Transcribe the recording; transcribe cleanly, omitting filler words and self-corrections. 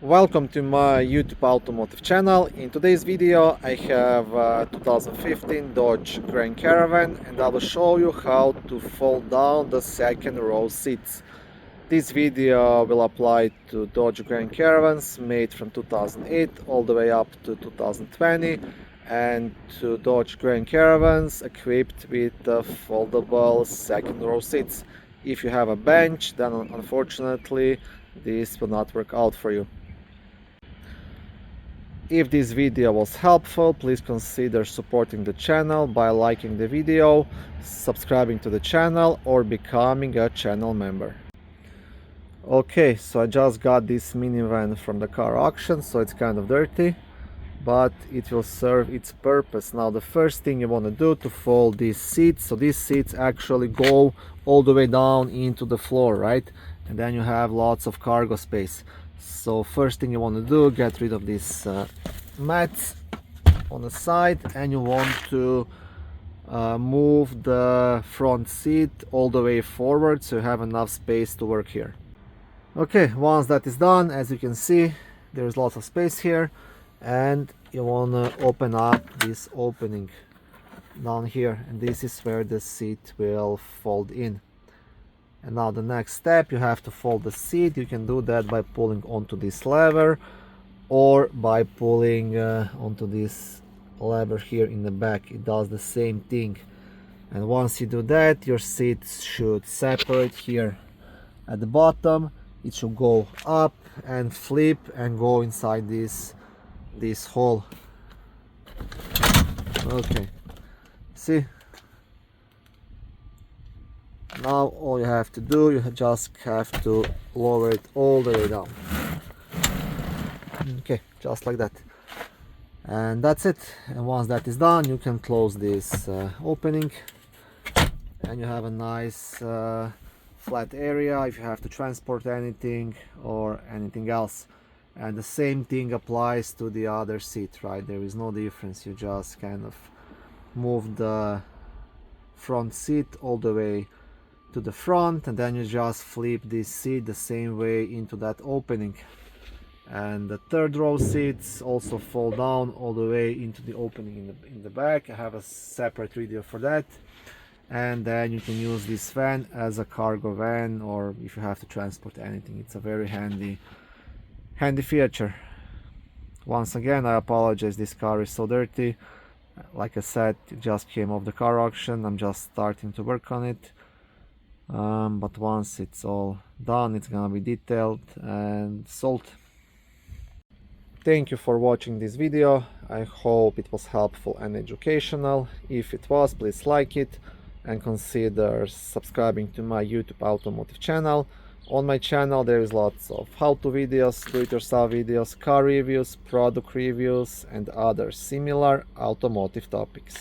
Welcome to my YouTube automotive channel. In today's video I have a 2015 Dodge Grand Caravan and I will show you how to fold down the second row seats. This video will apply to Dodge Grand Caravans made from 2008 all the way up to 2020 and to Dodge Grand Caravans equipped with foldable second row seats. If you have a bench, then unfortunately this will not work out for you. If this video was helpful, please consider supporting the channel by liking the video, subscribing to the channel, or becoming a channel member. Okay, so I just got this minivan from the car auction, so it's kind of dirty, but it will serve its purpose. Now the first thing you want to do to fold these seats, so these seats actually go all the way down into the floor, right? And then you have lots of cargo space. So first thing you want to do, get rid of these mats on the side, and you want to move the front seat all the way forward so you have enough space to work here. Okay, once that is done, as you can see, there's lots of space here, and you want to open up this opening down here, and this is where the seat will fold in. And now the next step, you have to fold the seat. You can do that by pulling onto this lever or by pulling onto this lever here in the back. It does the same thing. And once you do that, your seat should separate here at the bottom. It should go up and flip and go inside this hole. Okay, see? Now all you have to do, you just have to lower it all the way down. Okay, just like that. And that's it. And once that is done, you can close this opening, and you have a nice flat area if you have to transport anything or anything else. And the same thing applies to the other seat, right? There is no difference. You just kind of move the front seat all the way to the front, and then you just flip this seat the same way into that opening. And the third row seats also fold down all the way into the opening in the back. I have a separate video for that. And then you can use this van as a cargo van, or if you have to transport anything. It's a very handy feature. Once again, I apologize, this car is so dirty. Like I said, it just came off the car auction. I'm just starting to work on it. But once it's all done, it's gonna be detailed and sold. Thank you for watching this video. I hope it was helpful and educational. If it was, please like it and consider subscribing to my YouTube automotive channel. On my channel there is lots of how-to videos, do-it-yourself videos, car reviews, product reviews, and other similar automotive topics.